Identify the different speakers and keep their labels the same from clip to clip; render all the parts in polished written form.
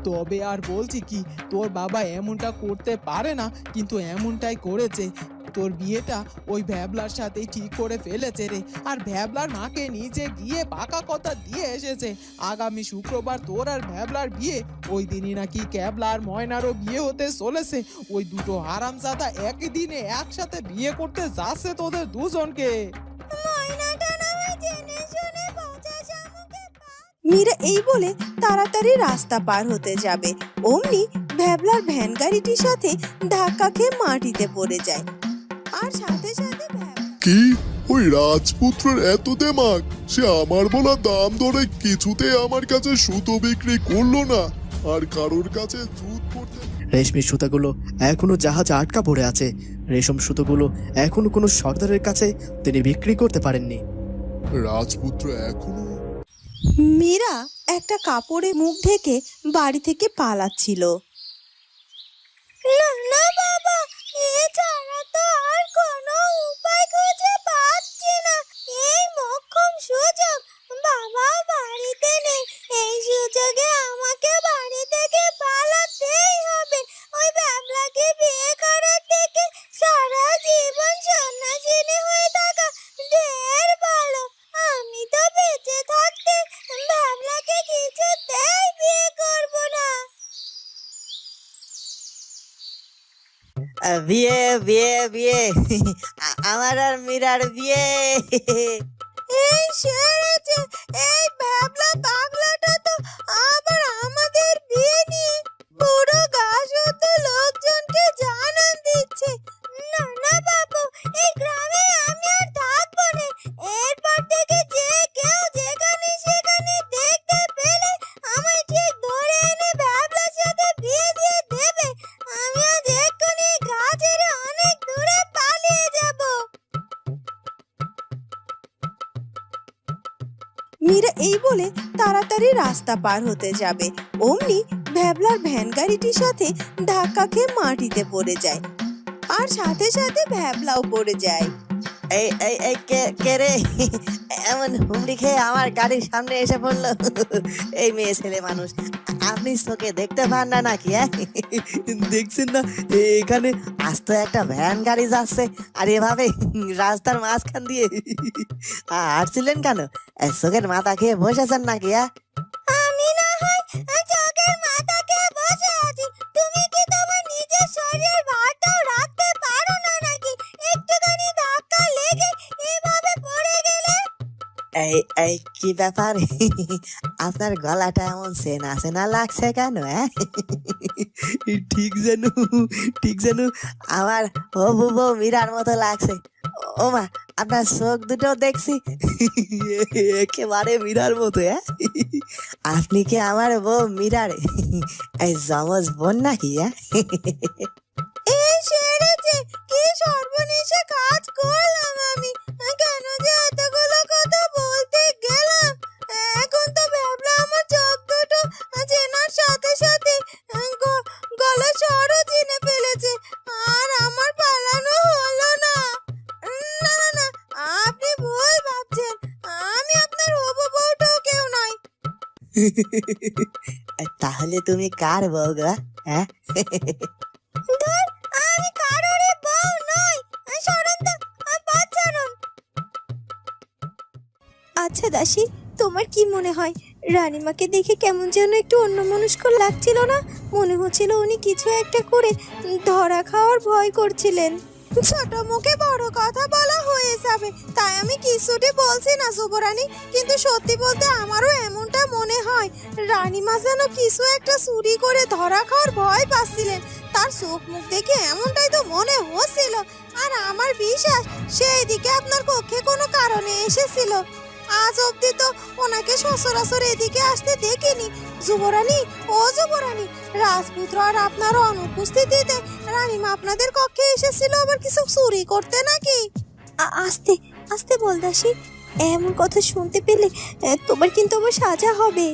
Speaker 1: তবে আর বলছি কি, তোর বাবা এমনটা করতে পারে না, কিন্তু এমনটাই করেছে। তোর বিয়েটা ওই ভ্যাবলার সাথেই ঠিক করে ফেলেছে রে। আর ভ্যাবলার মাকে নিচে গিয়ে পাকা কথা দিয়ে এসেছে, আগামী শুক্রবার তোর আর ভ্যাবলার বিয়ে। ওই দিনই নাকি ক্যাবলা আর ময়নারও বিয়ে হতে চলেছে। ওই দুটো হারামজাদা একই দিনে একসাথে বিয়ে করতে যাচ্ছে তোদের দুজনকে।
Speaker 2: মীরা এই বলে তাড়াতাড়ি রাস্তা পার হতে যাবে, অমনি ভ্যাবলার ভ্যান গাড়িটির সাথে ধাক্কা খেয়ে মাটিতে পড়ে যায়। আর সাথে সাথে
Speaker 3: কি ওই রাজপুত্রের এত দেমাগ, সে আমার বলা দাম ধরে কিছুতে আমার কাছে সুতো বিক্রি করলো না, আর কারোর কাছে জুত করতে।
Speaker 4: রেশমি সুতাগুলো এখনো জাহাজে আটকা পড়ে আছে। রেশম সুতোগুলো এখনো কোনো সর্দারের কাছে তিনি বিক্রি করতে পারেননি।
Speaker 3: রাজপুত্র এখনো।
Speaker 2: মীরা একটা কাপড়ে মুখ ঢেকে বাড়ি থেকে পালাচ্ছিল। না বাবা, এছাড়া তো আর কোনো উপায় খুঁজে পাচ্ছি না। এই মোক্ষম সুযোগ, বাবা বাড়িতে নেই, এই সুযোগে আমাকে বাড়ি থেকে পালাতেই হবে। ওই বাবলাকে বিয়ে করার থেকে সারা জীবন সন্ন্যাসিনী হয়ে থাকা ঢের ভালো। আমি তো বেঁচে থাকতে বাবলাকে কিছুতেই বিয়ে করব না।
Speaker 5: বিয়ে বিয়ে বিয়ে আমার আর মীরার বিয়ে।
Speaker 2: এই সেরেছে, এই ভাবলা পাগলাটা তো আবার আমাদের বিয়ে নিয়ে পুরো গাছত লোকজনকে জানান দিচ্ছে। না না বাবু, এই গ্রামে আমি আর থাকবো না। এরপর থেকে যে কেউ যেখানে সেখানে দেখতে পেলে আমায় ঠিক ধরে এনে ভাবলার সাথে বিয়ে দিয়ে দেবে। আমি আজ এক্ষুনি গাছের অনেক দূরে পালিয়ে যাব। মীরা এই বলে তাড়াতাড়ি রাস্তা পার হতে যাবে, অমনি ভ্যাবলার ভ্যান গাড়িটির সাথে ধাক্কা খেয়ে মাটিতে পড়ে যায়। আর সাথে সাথে ভ্যাবলাও পড়ে যায়।
Speaker 5: এই এই এই কে কে রে, এমন হুমড়ি খেয়ে আমার গাড়ির সামনে এসে পড়লো। এই মেয়ে ছেলে মানুষ, আপনি চোখে দেখতে পান না নাকি? দেখছেন না এখানে আস্ত একটা ভ্যান গাড়ি যাচ্ছে, আর এভাবে রাস্তার মাঝখান দিয়ে আসছিলেন কেন? চোখের মাথা খেয়ে বসেছেন নাকি?
Speaker 2: আমি না হয় চোখের মাথা খেয়ে বসে আছি, তুমি কি তোমার নিজের শরীরের ভারটাও রাখতে পারো না নাকি? একটুখানি ধাক্কা লেগে এভাবে পড়ে গেলে।
Speaker 5: এই এই কি ব্যাপার, আপনার গলাটা এমন চেনা চেনা লাগছে কেন? ঠিক যেন আমার হবু বউ মীরার মতো লাগছে। ও মা, আপনার চোখ দুটো দেখছি একেবারে মীরার মতো। আপনি কি আমার বউ মীরার এই জমজ বোন নাকি?
Speaker 2: এই সেরেছে, কি সর্বনেশে কাজ করলাম আমি! কেন যে এতগুলো কথা বলতে গেলাম! এখন তো ভাবলাম আমার চোখ দুটো চেনার সাথে সাথে গলা স্বরও চিনে ফেলেছে, আর আমার পালানো হলো না। না না না, আপনি ভুল ভাবছেন, আমি আপনার হবু বউটাও কেউ নয়।
Speaker 5: তাহলে তুমি কার বউ গো?
Speaker 2: ধুর, আমি কারোরই বউ নই। সরুন তো, পথ ছাড়ুন। আচ্ছা দাসী, তোমার কি মনে হয় রানীমাকে দেখে কেমন যেন একটু অন্যমনস্ক লাগছিল না? মনে হচ্ছিল উনি কিছু একটা করে ধরা খাওয়ার ভয় করছিলেন। ছোট মুখে বড় কথা বলা হয়ে যাবে, তাই আমি কিছুটি বলছি না যুবরানী, কিন্তু সত্যি বলতে আমারও এমনটা মনে হয় রানীমা যেন কিছু একটা চুরি করে ধরা খাওয়ার ভয় পাচ্ছিলেন। তার চোখ মুখ দেখে এমনটাই তো মনে হচ্ছিল, আর আমার বিশ্বাস সেই দিকে আপনার কক্ষে কোনো কারণে এসেছিল। আজ অব্দি তো ওনাকে সচরাচর এদিকে আসতে দেখিনি। যুবরানী, ও যুবরানী, রাজপুত্র আর আপনার অনুপস্থিতিতে রানীমা আপনাদের কক্ষে এসেছিল আবার কিছু চুরি করতে নাকি? আস্তে আস্তে বল দাসী, এমন কথা শুনতে পেলে তোমার কিন্তু আবার সাজা হবে।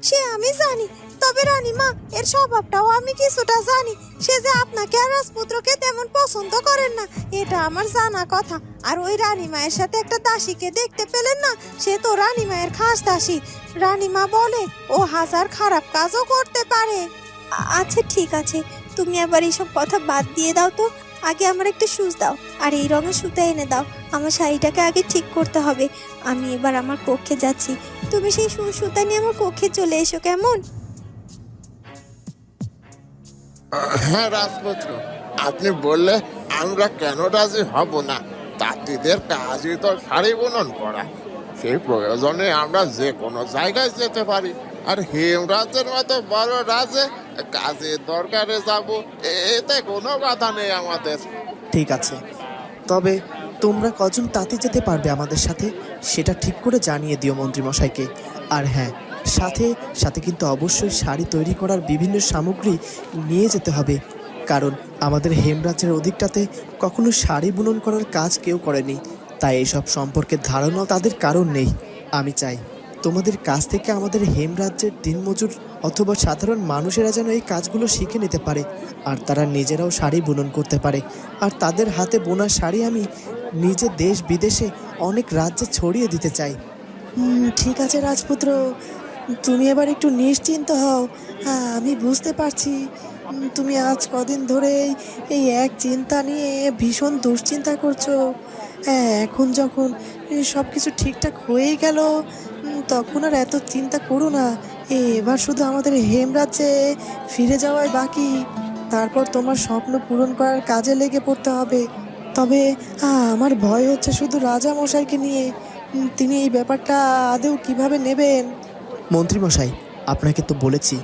Speaker 2: সে আমি জানি, তবে রানীমা এর স্বভাবটাও আমি কিছুটা জানি। সে যে আপনাকে আর রাজপুত্রকে তেমন পছন্দ করেন না এটা আমার জানা কথা। আর ওই রানীমায়ের সাথে একটা দাসীকে দেখতে পেলেন না, সে তো রানীমায়ের খাস দাসী। রানীমা বলে ও হাজার খারাপ কাজও করতে পারে। আচ্ছা ঠিক আছে, তুমি আবার এইসব কথা বাদ দিয়ে দাও তো। আগে আমার একটা সুচ দাও, আর এই রঙের সুতা এনে দাও। আমার শাড়িটাকে আগে ঠিক করতে হবে। আমি এবার আমার কক্ষে যাচ্ছি, তুমি সেই সুতা নিয়ে আমার কক্ষে চলে এসো, কেমন?
Speaker 6: হ্যাঁ রাজপুত্র, আপনি বললে আমরা কেন রাজি হব না? তাঁতিদের কাজই তো শাড়ি বুনন করা। সেই প্রয়োজনে আমরা যে কোনো জায়গায় যেতে পারি। আর হেমরাজের মতো বড় রাজে কাজের দরকারে যাব, এতে কোনো বাধা নেই আমাদের।
Speaker 4: ঠিক আছে, তবে তোমরা কজন তাঁতি যেতে পারবে আমাদের সাথে সেটা ঠিক করে জানিয়ে দিও মন্ত্রীমশাইকে। আর হ্যাঁ, সাথে সাথে কিন্তু অবশ্যই শাড়ি তৈরি করার বিভিন্ন সামগ্রী নিয়ে যেতে হবে, কারণ আমাদের হেমরাজ্যের অধিকটাতে কখনো শাড়ি বুনন করার কাজ কেউ করেনি, তাই এইসব সম্পর্কে ধারণাও তাদের কারণ নেই। আমি চাই তোমাদের কাছ থেকে আমাদের হেমরাজ্যের দিনমজুর অথবা সাধারণ মানুষেরা যেন এই কাজগুলো শিখে নিতে পারে, আর তারা নিজেরাও শাড়ি বুনন করতে পারে। আর তাদের হাতে বোনা শাড়ি আমি নিজে দেশ বিদেশে অনেক রাজ্যে ছড়িয়ে দিতে চাই। ঠিক আছে রাজপুত্র, তুমি এবার একটু নিশ্চিন্ত হও। হ্যাঁ, আমি বুঝতে পারছি তুমি আজ কদিন ধরেই এই এক চিন্তা নিয়ে ভীষণ দুশ্চিন্তা করছো। হ্যাঁ, এখন যখন সব কিছু ঠিকঠাক হয়ে গেল তখন আর এত চিন্তা করো না। এবার শুধু আমাদের হেমরাজ্যে ফিরে যাওয়াই বাকি, তারপর তোমার স্বপ্ন পূরণ করার কাজে লেগে পড়তে হবে। তবে আমার ভয় হচ্ছে শুধু রাজা মশাইকে নিয়ে। তিনি এই ব্যাপারটা আদৌ কিভাবে নেবেন? মন্ত্রীমশাই, আপনাকে তো বলেছি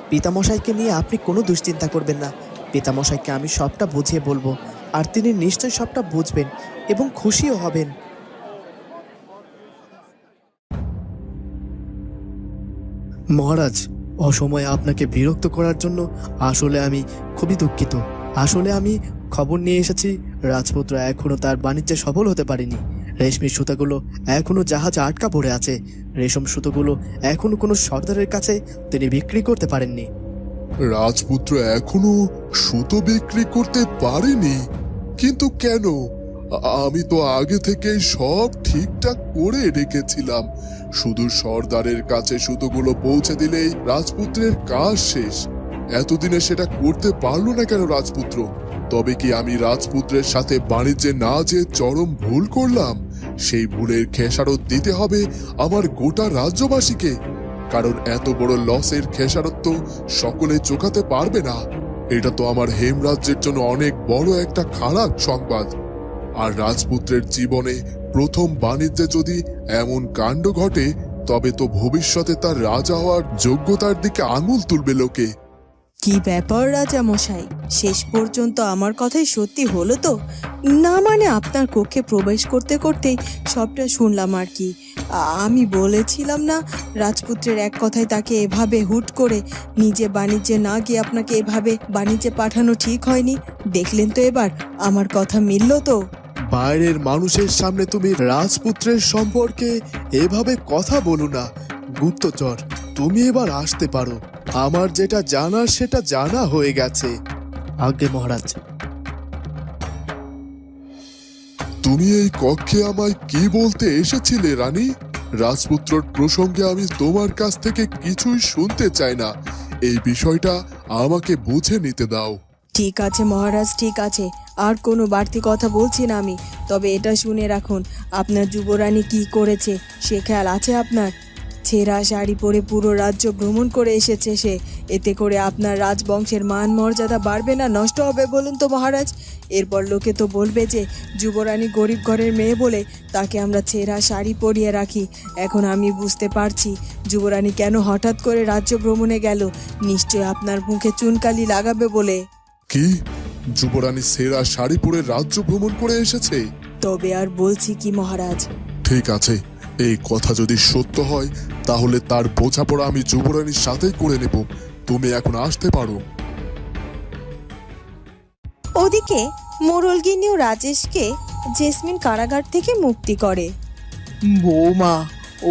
Speaker 4: পিতামশাইকে নিয়ে আপনি কোনো দুশ্চিন্তা করবেন না। পিতামশাইকে আমি সবটা বুঝিয়ে বলবো, আর তিনি নিশ্চয়ই সবটা বুঝবেন এবং খুশিও হবেন। মহারাজ, অসময়ে আপনাকে বিরক্ত করার জন্য আসলে আমি খুবই দুঃখিত। আসলে আমি খবর নিয়ে এসেছি রাজপুত্র এখনো তার বাণিজ্যে সফল হতে পারেনি। রেশমি সুতাগুলো এখনো জাহাজে আটকা পড়ে আছে। রেশম সুতোগুলো এখনো কোনো সর্দারের কাছে তিনি বিক্রি করতে পারেননি।
Speaker 3: রাজপুত্র এখনো সুতো বিক্রি করতে পারেনি? কিন্তু কেন? আমি তো আগে থেকেই সব ঠিকঠাক করে রেখেছিলাম। শুধু সর্দারের কাছে সুতোগুলো পৌঁছে দিলেই রাজপুত্রের কাজ শেষ। এতদিনে সেটা করতে পারলো না কেন রাজপুত্র? তবে কি আমি রাজপুত্রের সাথে বাণিজ্যে না যেয়ে চরম ভুল করলাম? সেই ভুলের খেসারত দিতে হবে আমার গোটা রাজ্যবাসীকে, কারণ এত বড় লসের খেসারত তো সকলে চোকাতে পারবে না। এটা তো আমার হেমরাজ্যের জন্য অনেক বড় একটা খারাপ সংবাদ। আর রাজপুত্রের জীবনে প্রথম বাণিজ্যে যদি এমন কাণ্ড ঘটে, তবে তো ভবিষ্যতে তার রাজা হওয়ার যোগ্যতার দিকে আঙুল তুলবে লোকে।
Speaker 7: কি ব্যাপার রাজা মশাই, শেষ পর্যন্ত আমার কথাই সত্যি হলো তো? না মানে আপনার কক্ষে প্রবেশ করতে করতেই সবটা শুনলাম আর কি। আমি বলেছিলাম না রাজপুত্রের এক কথায় তাকে এভাবে হুট করে নিজে বাণিজ্যে না গিয়ে আপনাকে এভাবে বাণিজ্যে পাঠানো ঠিক হয়নি। দেখলেন তো এবার আমার কথা মিলল তো?
Speaker 3: বাইরের মানুষের সামনে তুমি রাজপুত্রের সম্পর্কে এভাবে কথা বলো না। গুপ্তচর, তুমি এবার আসতে পারো। আমার যেটা জানার সেটা জানা হয়ে গেছে।
Speaker 4: আজ্ঞে মহারাজ।
Speaker 3: তুমি এই কক্ষে আমায় কি বলতে এসেছিলে রানী? রাজপুত্রর প্রসঙ্গে আমি তোমার কাছ থেকে কিছুই শুনতে চাই না। এই বিষয়টা আমাকে বুঝে নিতে দাও।
Speaker 7: ঠিক আছে মহারাজ, ঠিক আছে, আর কোনো বাড়তি কথা বলছি না আমি। তবে এটা শুনে রাখুন, আপনার যুবরানী কি করেছে সে খেয়াল আছে আপনার? ছেঁড়া শাড়ি পরে পুরো রাজ্য ভ্রমণ করে এসেছে সে। এতে করে আপনার রাজবংশের মান মর্যাদা বাড়বে না নষ্ট হবে বলুন তো মহারাজ? এরপর লোকে তো বলবে যে যুবরানী গরিব ঘরের মেয়ে বলে তাকে আমরা ছেঁড়া শাড়ি পরিয়ে রাখি। এখন আমি বুঝতে পারছি যুবরানী কেন হঠাৎ করে রাজ্য ভ্রমণে গেল। নিশ্চয় আপনার মুখে চুনকালি লাগাবে বলে।
Speaker 3: কি? যুবরানী সেরা শাড়ি পরে রাজ্য ভ্রমণ করে এসেছে?
Speaker 7: তবে আর বলছি কি মহারাজ?
Speaker 3: ঠিক আছে, এই কথা যদি সত্য হয় তাহলে তার বোঝাপড়া আমি যুবরানীর সাথেই করে নেব। তুমি এখন আসতে পারো।
Speaker 2: ওদিকে মোরলগিনি ও রাজেশকে জেসমিন কারাগার থেকে মুক্তি করে।
Speaker 1: বৌমা,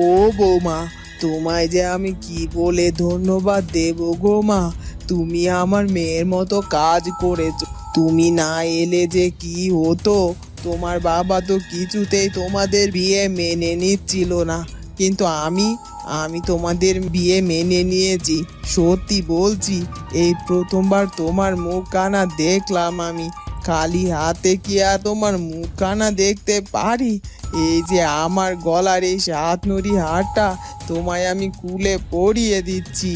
Speaker 1: ও বৌমা, তোমায় যে আমি কি বলে ধন্যবাদ দেব গো মা, তুমি আমার মেয়ের মতো কাজ করেছো। তুমি না এলে যে কি হতো, তোমার বাবা তো কিছুতেই তোমাদের বিয়ে মেনে নিচ্ছিল না, কিন্তু আমি তোমাদের বিয়ে মেনে নিয়েছি। সত্যি বলছি, এই প্রথমবার তোমার মুখ কানা দেখলাম আমি। খালি হাতে কি আর তোমার মুখ কানা দেখতে পারি? এই যে আমার গলার এই সাতনরি হারটা তোমায় আমি কুলে পরিয়ে দিচ্ছি।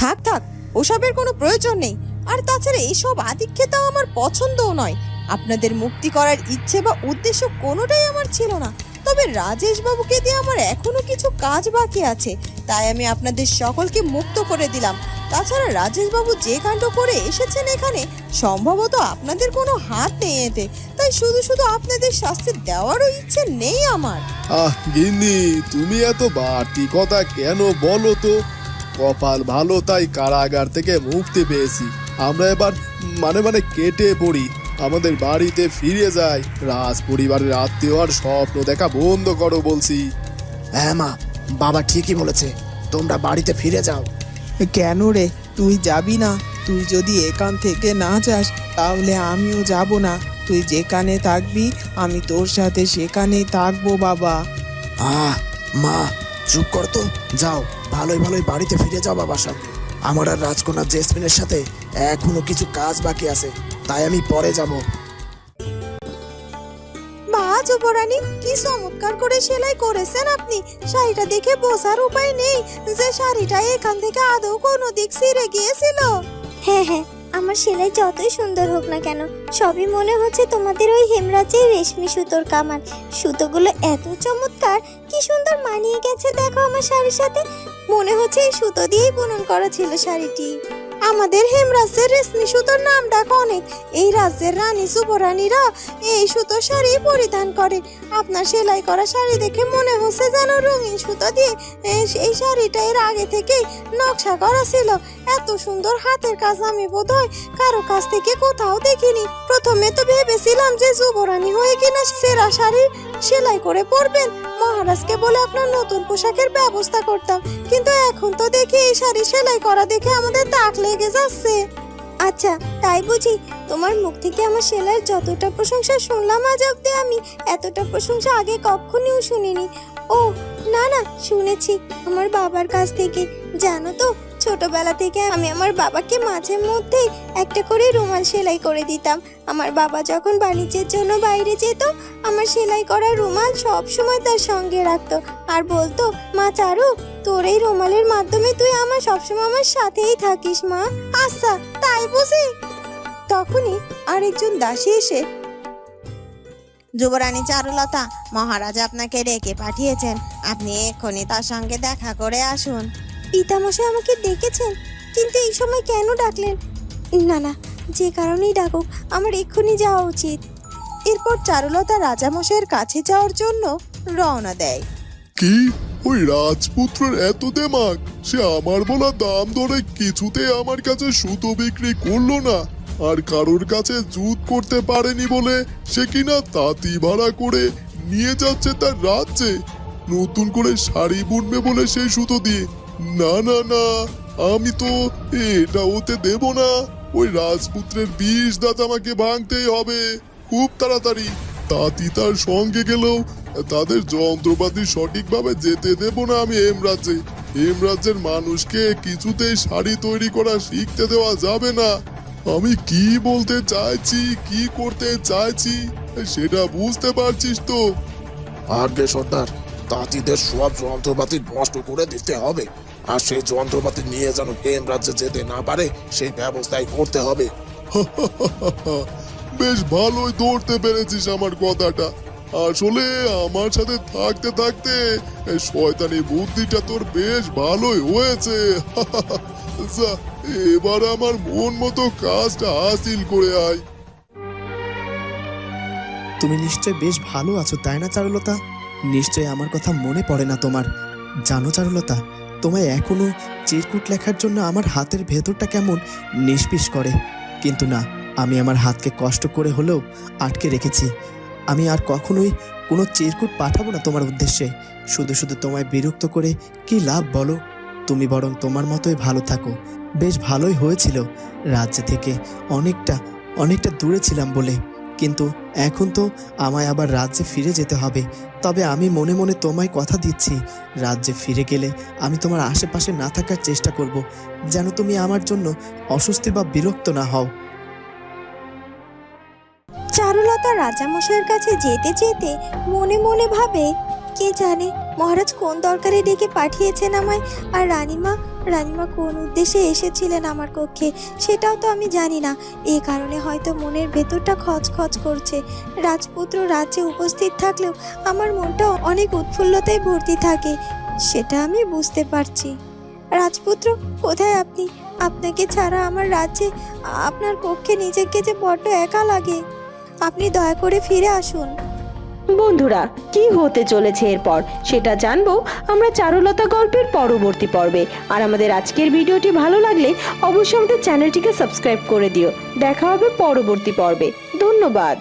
Speaker 7: থাক থাক, ওসবের কোনো প্রয়োজন নেই। আর তাছাড়া এইসব আদিক্ষেতা আমার পছন্দও নয়। আপনাদের মুক্তি করার ইচ্ছে বা উদ্দেশ্য কোনোটাই আমার ছিল না। তবে রাজেশ বাবুকে দিয়ে আমার এখনো কিছু কাজ বাকি আছে, তাই আমি আপনাদের সকলকে মুক্ত করে দিলাম। তাছাড়া রাজেশ বাবু যে কাণ্ড করে এসেছেন এখানে, সম্ভবত আপনাদের কোনো হাত নেই এতে, তাই শুধু শুধু আপনাদের শাস্তি দেওয়ারও ইচ্ছে নেই আমার।
Speaker 3: গিন্নি, তুমি এত বাড়তি কথা কেন বলো তো? কপাল ভালো তাই কারাগার থেকে মুক্তি পেয়েছি। আমরা এবার মানে কেটে পড়ি, আমাদের বাড়িতে ফিরে যাই। রাজ পরিবারের আত্মীয় আর স্বপ্ন দেখা বন্ধ করো বলছি।
Speaker 4: হ্যাঁ মা, বাবা ঠিকই বলেছে, তোমরা বাড়িতে ফিরে যাও।
Speaker 1: কেন রে, তুই যাবি না? তুই যদি এখান থেকে না যাস তাহলে আমিও যাব না। তুই যেখানে থাকবি আমি তোর সাথে সেখানেই থাকবো বাবা।
Speaker 4: মা চুপ কর তো, যাও, ভালোই ভালোই বাড়িতে ফিরে যাও বাবার সাথে। আমার আর রাজকন্যা জেসমিনের সাথে এখনো কিছু কাজ বাকি আছে, তাই আমি পরে যাব।
Speaker 2: বাহ যুবরানী, কি চমৎকার করে সেলাই করেছেন আপনি। শাড়িটা দেখে বোঝার উপায় নেই যে শাড়িটা এখান থেকে আদৌ কোনো দিক ছিঁড়ে গিয়েছিল। হ্যাঁ হ্যাঁ, আমার সেলাই যতই সুন্দর হোক না কেন, সবই মনে হচ্ছে তোমাদের ওই হেমরাজের রেশমি সুতোর কামান। সুতোগুলো এত চমৎকার, কি সুন্দর মানিয়ে গেছে দেখো আমার শাড়ির সাথে। মনে হচ্ছে এই সুতো দিয়েই বুনন করা ছিল শাড়িটি। আমাদের হেমরাজের রেশমি সুতোর নাম ডাক অনেক। এই রাজ্যের রানী যুবরানীরা এই সুতোর শাড়ি পরিধান করে। আপনার সেলাই করা শাড়ি দেখে মনে হচ্ছে যেন রঙিন সুতো দিয়ে এই শাড়িটা এর আগে থেকেই নকশা করা ছিল। এত সুন্দর হাতের কাজ আমি বোধহয় কারো কাছ থেকে কোথাও দেখিনি। প্রথমে তো ভেবেছিলাম যে যুবরানী হয়ে কিনা সেরা শাড়ি সেলাই করে পরবেন, মহারাজকে বলে আপনার নতুন পোশাকের ব্যবস্থা করতাম, কিন্তু এখন তো দেখি এই শাড়ি সেলাই করা দেখে আমাদের তাক লেগে যাচ্ছে। আচ্ছা তাই বুঝি? তোমার মুখ থেকে আমার সেলাইয়ের যতটা প্রশংসা শুনলাম আজ অব্দি, আমি এতটা প্রশংসা আগে কখনোই শুনিনি। ও না না, শুনেছি আমার বাবার কাছ থেকে। জানো তো, ছোটবেলা থেকে আমি আমার বাবাকে মাঝে মধ্যে একটা করে রুমাল সেলাই করে দিতাম। আমার বাবা যখন বাণিজ্যের জন্য বাইরে যেত, আমার সেলাই করা রুমাল সব সময় তার সঙ্গে রাখতো আর বলতো, মা চারু, তোর এই রুমালের মাধ্যমে তুই আমার সবসময় আমার সাথেই থাকিস মা। আচ্ছা তাই বুঝি? তখনই আরেকজন দাসী এসে,
Speaker 8: যুবরানী চারুলতা, মহারাজ আপনাকে ডেকে পাঠিয়েছেন, আপনি এক্ষুনি তার সঙ্গে দেখা করে আসুন।
Speaker 2: পিতামশাই আমাকে ডেকেছেন, কিন্তু এই সময় কেন ডাকলেন? না না, যে কারণেই ডাকুক আমার এক্ষুনি যাওয়া উচিত।
Speaker 7: এরপর চারুলতা রাজামশাইয়ের কাছে যাওয়ার জন্য রওনা দেয়।
Speaker 3: কি, ওই রাজপুত্রের এত দেমাগ? সে আমার বলা দাম ধরে কিছুতে আমার কাছে সুতো বিক্রি করলো না, আর কারোর কাছে জুত করতে পারেনি বলে সে কিনা তাঁতি ভাড়া করে নিয়ে যাচ্ছে তার রাজ্যে, নতুন করে শাড়ি বুনবে বলে সেই সুতো দিয়ে। না না না, আমি তো এটা হতে দেব না। ওই রাজপুত্রের বিষ দাঁত আমাকে ভাঙতেই হবে খুব তাড়াতাড়ি। তাঁতি তার সঙ্গে গেলেও তাদের যন্ত্রপাতি সঠিকভাবে যেতে দেব না আমি হেমরাজ্যে। হেমরাজ্যের মানুষকে কিছুতেই শাড়ি তৈরি করা শিখতে দেওয়া যাবে না। আমি কি বলতে চাইছি, কি করতে চাইছি সেটা বুঝতে পারছিস তো?
Speaker 6: আগে সর্দার, তাঁতিদের সব যন্ত্রপাতি নষ্ট করে দিতে হবে, আর সেই যন্ত্রপাতি নিয়ে যেন হেমরাজ্যে যেতে না পারে সেই ব্যবস্থাই করতে হবে।
Speaker 3: বেশ ভালোই ধরতে পেরেছিস আমার কথাটা। আসলে আমার সাথে থাকতে থাকতে শয়তানি বুদ্ধিটা তোর বেশ ভালোই হয়েছে। যা, এবার আমার মন মতো কাজটা হাসিল করে আয়।
Speaker 4: তুমি নিশ্চয় বেশ ভালো আছো তাই না চারুলতা? নিশ্চয় আমার কথা মনে পড়ে না তোমার। জানো চারুলতা, তোমায় এখনো চিরকুট লেখার জন্য আমার হাতের ভেতরটা কেমন নিষ্পিস করে, কিন্তু না, আমি আমার হাতকে কষ্ট করে হলেও আটকে রেখেছি। আমি আর কখনোই কোনো চিরকুট পাঠাবো না তোমার উদ্দেশ্যে। শুধু শুধু তোমায় বিরক্ত করে কি লাভ বলো? তুমি বরং তোমার মতোই ভালো থাকো। বেশ ভালোই হয়েছিল রাজ্য থেকে অনেকটা দূরে ছিলাম বলে, কিন্তু এখন তো আমায় আবার রাজ্যে ফিরে যেতে হবে। তবে আমি মনে মনে তোমায় কথা দিচ্ছি, রাজ্যে ফিরে গেলে আমি তোমার আশেপাশে না থাকার চেষ্টা করব, যেন তুমি আমার জন্য অস্বস্তি বা বিরক্ত না হও।
Speaker 2: চারুলতা রাজামশাইয়ের কাছে যেতে যেতে মনে মনে ভাবে, কে জানে মহারাজ কোন দরকারে ডেকে পাঠিয়েছেন আমায়, আর রানীমা কোন উদ্দেশ্যে এসেছিলেন আমার কক্ষে সেটাও তো আমি জানি না। এই কারণে হয়তো মনের ভেতরটা খচখচ করছে। রাজপুত্র রাজ্যে উপস্থিত থাকলেও আমার মনটা অনেক উৎফুল্লতায় ভর্তি থাকে, সেটা আমি বুঝতে পারছি। রাজপুত্র, কোথায় আপনি? আপনাকে ছাড়া আমার রাজ্যে আপনার কক্ষে নিজেকে যে বড্ড একা লাগে। আপনি দয়া করে ফিরে আসুন।
Speaker 9: বন্ধুরা, কি হতে চলেছে এরপর সেটা জানবো আমরা চারুলতা গল্পের পরবর্তী পর্বে। আর আমাদের আজকের ভিডিওটি ভালো লাগলে অবশ্যই আমাদের চ্যানেলটিকে সাবস্ক্রাইব করে দিও। দেখা হবে পরবর্তী পর্বে। ধন্যবাদ।